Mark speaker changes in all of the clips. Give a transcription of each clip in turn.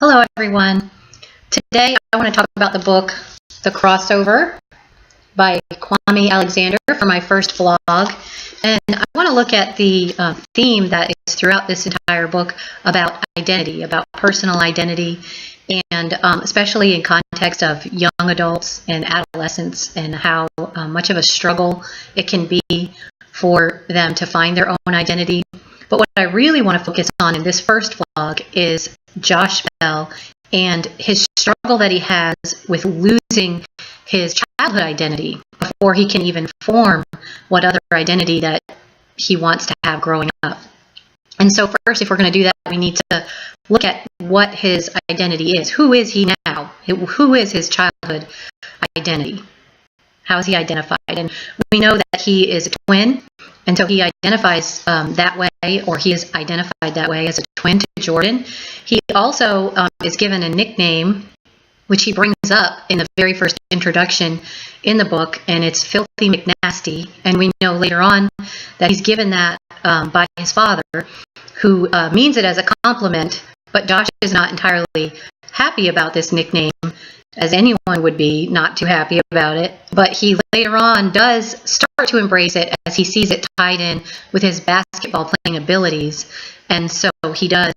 Speaker 1: Hello everyone. Today I want to talk about the book The Crossover by Kwame Alexander for my first vlog. And I want to look at the theme that is throughout this entire book about identity, about personal identity, and especially in context of young adults and adolescents, and how much of a struggle it can be for them to find their own identity. But what I really want to focus on in this first vlog is Josh Bell and his struggle that he has with losing his childhood identity before he can even form what other identity that he wants to have growing up. And so first, if we're going to do that, we need to look at what his identity is. Who is he now? Who is his childhood identity? How is he identified? And we know that he is a twin, and so he identifies that way, or he is identified that way as a twin to Jordan. He also is given a nickname, which he brings up in the very first introduction in the book, and it's Filthy McNasty. And we know later on that he's given that by his father, who means it as a compliment, but Josh is not entirely happy about this nickname, as anyone would be not too happy about it. But he later on does start to embrace it as he sees it tied in with his basketball playing abilities. And so he does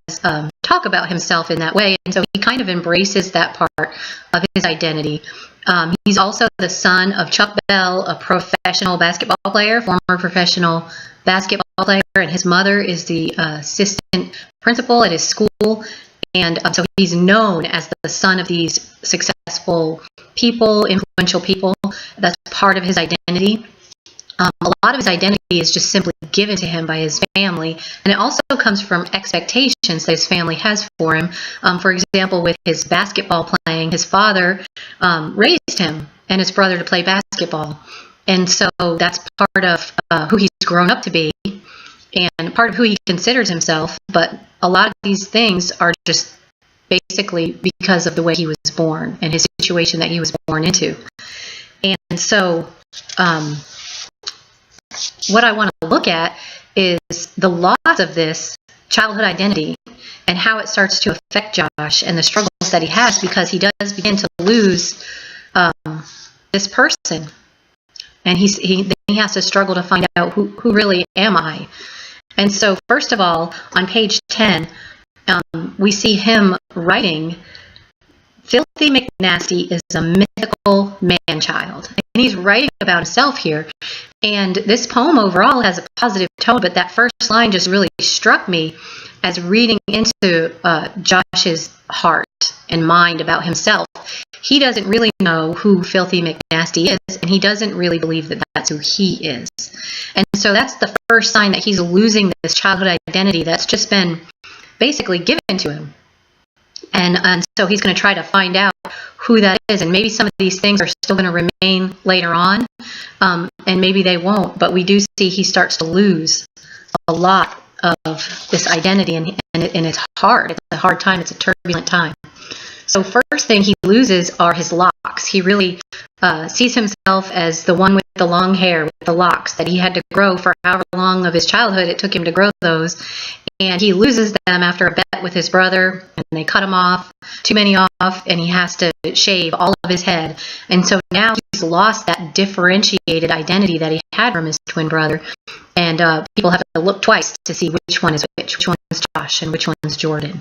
Speaker 1: talk about himself in that way. And so he kind of embraces that part of his identity. He's also the son of Chuck Bell, a professional basketball player, former professional basketball player, and his mother is the assistant principal at his school. And so he's known as the son of these successful people, influential people. That's part of his identity. A lot of his identity is just simply given to him by his family, and it also comes from expectations that his family has for him. For example, with his basketball playing, his father raised him and his brother to play basketball. And so that's part of who he's grown up to be, and part of who he considers himself. But a lot of these things are just basically because of the way he was born and his situation that he was born into. And so what I want to look at is the loss of this childhood identity and how it starts to affect Josh and the struggles that he has, because he does begin to lose this person. And he has to struggle to find out who really am I. And so first of all, on page 10, we see him writing, Filthy McNasty is a mythical man-child. And he's writing about himself here. And this poem overall has a positive tone, but that first line just really struck me as reading into Josh's heart and mind about himself. He doesn't really know who Filthy McNasty is, and he doesn't really believe that that's who he is. And so that's the first sign that he's losing this childhood identity that's just been basically given to him. And so he's going to try to find out who that is, and maybe some of these things are still going to remain later on, and maybe they won't, but we do see he starts to lose a lot of this identity, and it's hard. It's a hard time. It's a turbulent time. So first thing he loses are his locks. He really sees himself as the one with the long hair, with the locks that he had to grow for however long of his childhood it took him to grow those. And he loses them after a bet with his brother, and they cut him off, too many off, and he has to shave all of his head. And so now he's lost that differentiated identity that he had from his twin brother. And people have to look twice to see which one is which one is Josh and which one is Jordan.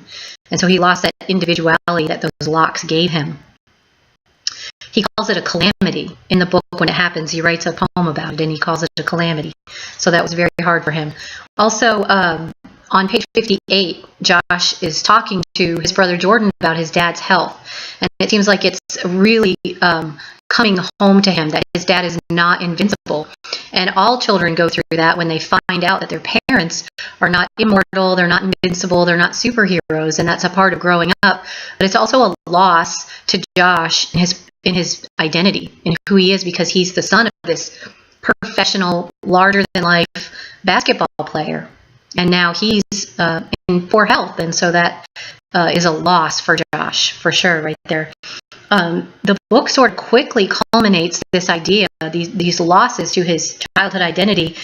Speaker 1: And so he lost that individuality that those locks gave him. He calls it a calamity. In the book, when it happens, he writes a poem about it, and he calls it a calamity. So that was very hard for him. Also, on page 58, Josh is talking to his brother Jordan about his dad's health. And it seems like it's really coming home to him that his dad is not invincible. And all children go through that when they find out that their parents are not immortal, they're not invincible, they're not superheroes, and that's a part of growing up. But it's also a loss to Josh in his identity, in who he is, because he's the son of this professional, larger-than-life basketball player. And now he's in poor health, and so that is a loss for Josh, for sure, right there. The book sort of quickly culminates this idea, these losses to his childhood identity,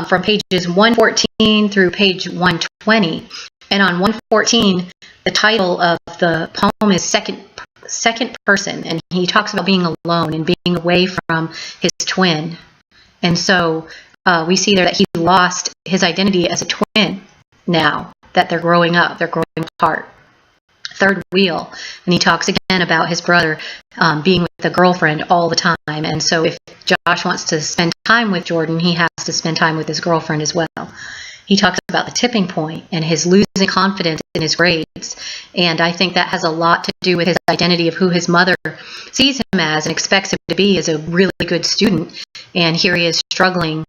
Speaker 1: from pages 114 through page 120. And on 114, the title of the poem is second person, and he talks about being alone and being away from his twin. And so we see there that he lost his identity as a twin now that they're growing up, they're growing apart. Third wheel, and he talks again about his brother being with a girlfriend all the time. And so if Josh wants to spend time with Jordan, he has to spend time with his girlfriend as well. He talks about the tipping point and his losing confidence in his grades. And I think that has a lot to do with his identity of who his mother sees him as and expects him to be as a really good student. And here he is struggling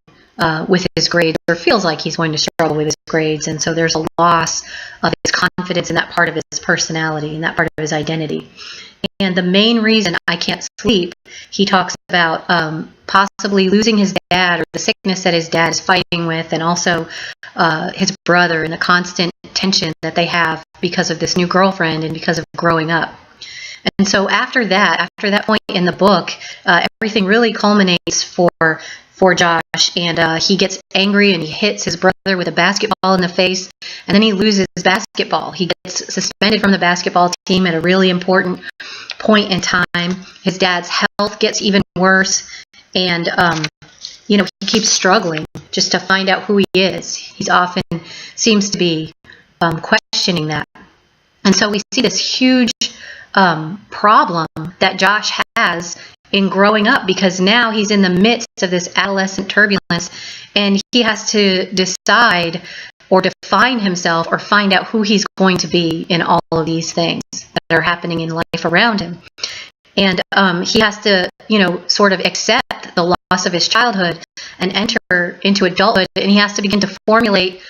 Speaker 1: with his grades, or feels like he's going to struggle with his grades. And so there's a loss of his confidence in that part of his personality and that part of his identity. And the main reason I can't sleep, he talks about possibly losing his dad, or the sickness that his dad is fighting with, and also his brother, and the constant tension that they have because of this new girlfriend and because of growing up. And so after that point in the book, everything really culminates for Josh, and he gets angry and he hits his brother with a basketball in the face, and then he loses basketball. He gets suspended from the basketball team at a really important point in time. His dad's health gets even worse, and he keeps struggling just to find out who he is. He's often seems to be questioning that. And so we see this huge problem that Josh has in growing up, because now he's in the midst of this adolescent turbulence, and he has to decide or define himself or find out who he's going to be in all of these things that are happening in life around him. And he has to, sort of accept the loss of his childhood and enter into adulthood, and he has to begin to formulate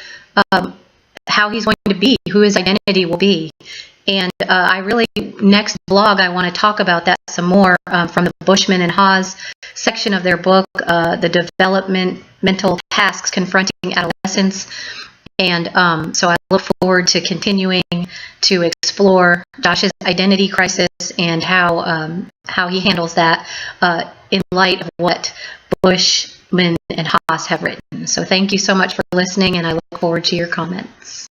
Speaker 1: how he's going to be, who his identity will be. And next blog, I want to talk about that some more from the Bushman and Haas section of their book, The Developmental Tasks Confronting Adolescence. And so I look forward to continuing to explore Josh's identity crisis and how he handles that in light of what Bushman and Haas have written. So thank you so much for listening, and I look forward to your comments.